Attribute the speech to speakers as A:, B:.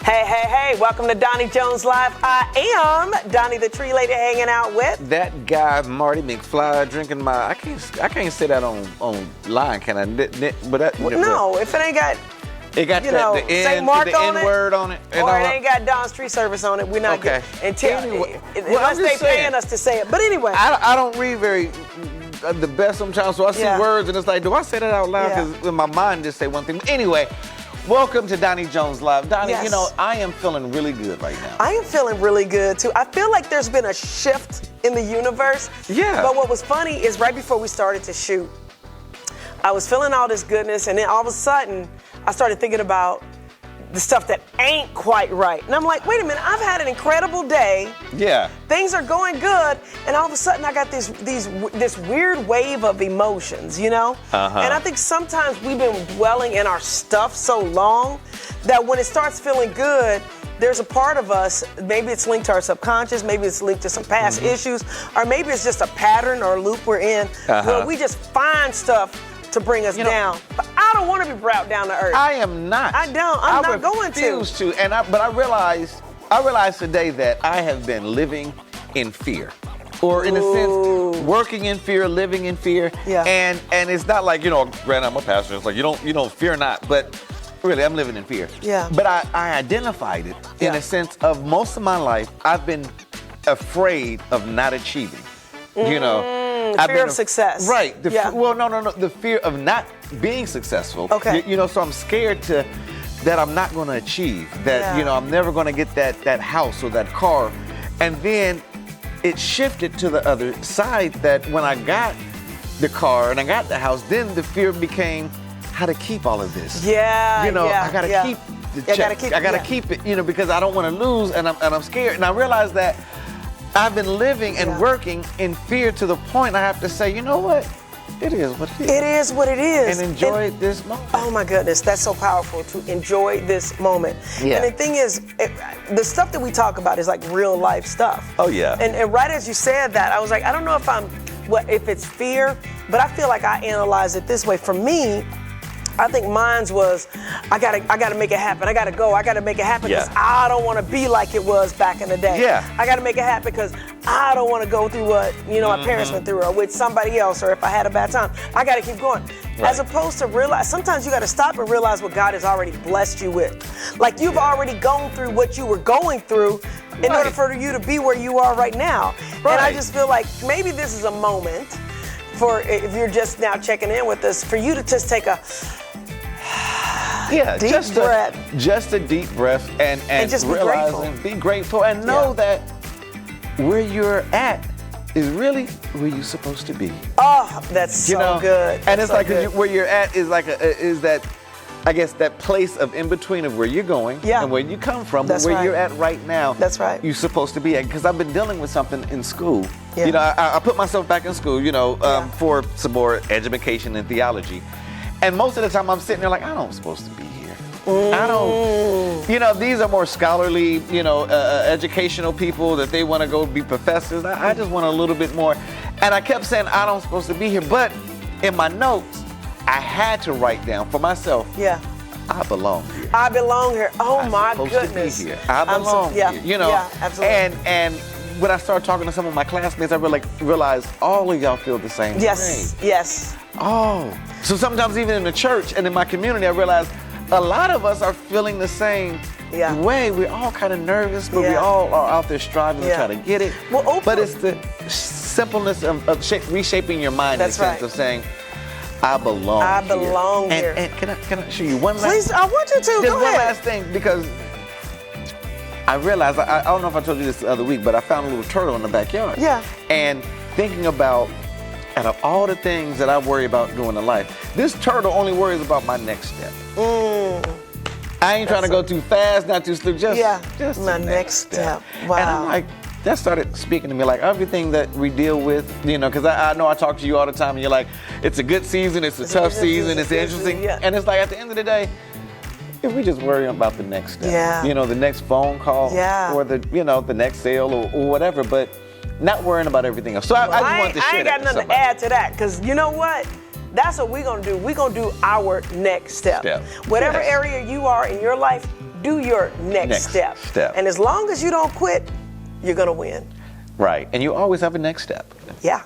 A: Hey, hey, hey, welcome to Donnie Jones Live. I am Donnie the Tree Lady hanging out with
B: that guy, Marty McFly, drinking my, I can't say that on line, can I? But that,
A: no, if it ain't got,
B: it got
A: you know,
B: the
A: St. Mark
B: the
A: on
B: N word on it.
A: Or it ain't got Don's Tree Service on it, we're not
B: okay.
A: Anyway,
B: well,
A: unless they paying us to say it. But anyway.
B: I don't read very the best sometimes, so I see words and it's like, do I say that out loud? Because in my mind just say one thing. Anyway. Welcome to Donnie Jones Live. Donnie, you know, I am feeling really good right now.
A: I am feeling really good, too. I feel like there's been a shift in the universe.
B: Yeah.
A: But what was funny is right before we started to shoot, I was feeling all this goodness, and then all of a sudden, I started thinking about the stuff that ain't quite right. And I'm like, wait a minute, I've had an incredible day.
B: Yeah.
A: Things are going good, and all of a sudden I got this weird wave of emotions, you know?
B: Uh-huh.
A: And I think sometimes we've been dwelling in our stuff so long that when it starts feeling good, there's a part of us, maybe it's linked to our subconscious, maybe it's linked to some past issues, or maybe it's just a pattern or a loop we're in where we just find stuff to bring us down. But I don't want to be brought down to earth.
B: I am not.
A: I don't. I'm not going to.
B: I refuse to. But I realized today that I have been living in fear. Or in a sense, working in fear, living in fear.
A: Yeah.
B: And it's not like, you know, granted, I'm a pastor. It's like, you don't fear not. But really, I'm living in fear.
A: Yeah.
B: But I identified it in a sense of most of my life, I've been afraid of not achieving. You know.
A: Fear of success.
B: Right. Well, no. The fear of not being successful.
A: Okay.
B: You know, so I'm scared that I'm not going to achieve. That, you know, I'm never going to get that house or that car. And then it shifted to the other side that when I got the car and I got the house, then the fear became how to keep all of this.
A: Yeah.
B: You know, I got to keep the check. I got to keep it, you know, because I don't want to lose and I'm scared. And I realized that I've been living and working in fear to the point I have to say, you know what? It is what it is.
A: It is what it is.
B: And enjoy this moment.
A: Oh my goodness, that's so powerful to enjoy this moment.
B: Yeah.
A: And the thing is, the stuff that we talk about is like real life stuff.
B: Oh yeah.
A: And right as you said that, I was like, I don't know if it's fear, but I feel like I analyze it this way. For me, I think mine's was, I gotta make it happen. I gotta make it happen because I don't want to be like it was back in the day.
B: Yeah.
A: I gotta make it happen because I don't want to go through what, you know, my parents went through or with somebody else, or if I had a bad time. I gotta keep going. Right. As opposed to realize, sometimes you gotta stop and realize what God has already blessed you with. Like you've already gone through what you were going through in order for you to be where you are right now. Right. And I just feel like maybe this is a moment for, if you're just now checking in with us, for you to just take a deep breath.
B: Just a deep breath and
A: just
B: realize
A: be grateful.
B: And be grateful and know that where you're at is really where you're supposed to be.
A: Oh, that's so good.
B: And it's like where you're at is like is that, I guess, that place of in between of where you're going and where you come from, but where you're at right now.
A: That's right.
B: You're supposed to be at. Because I've been dealing with something in school. Yeah. You know, I put myself back in school, you know, for some more education and theology. And most of the time I'm sitting there like, I don't supposed to be here. I don't, you know, these are more scholarly, you know, educational people that they want to go be professors. I just want a little bit more. And I kept saying, I don't supposed to be here. But in my notes, I had to write down for myself. Yeah. I belong here.
A: I belong here. Oh my goodness.
B: To be here. I belong here. You know.
A: Yeah, absolutely.
B: And when I started talking to some of my classmates, I realized all of y'all feel the same thing.
A: Yes.
B: Oh. So sometimes even in the church and in my community, I realized a lot of us are feeling the same way. We're all kind of nervous, but we all are out there striving to try to get it. Well, but it's the simpleness of reshaping your mind in the sense of saying, I belong here.
A: I belong here.
B: And can I show you one last?
A: Please, I want you to.
B: Just
A: go
B: one
A: ahead.
B: last thing, because I realized, I don't know if I told you this the other week, but I found a little turtle in the backyard. Yeah. And thinking about, out of all the things that I worry about doing in life, this turtle only worries about my next step. I ain't trying to go too fast, not too slow, just
A: my next step. Wow.
B: And I'm like, that started speaking to me, like everything that we deal with, you know, because I know I talk to you all the time and you're like, it's a good season, it's a tough season, it's interesting. And it's like, at the end of the day, if we just worry about the next step, you know, the next phone call or the next sale or whatever, but not worrying about everything else. So I just wanted to share that.
A: I ain't got nothing to add to that, because you know what? That's what we're going to do. We're going to do our next step. Whatever area you are in your life, do your next step. And as long as you don't quit, you're going to win.
B: Right. And you always have a next step.
A: Yeah.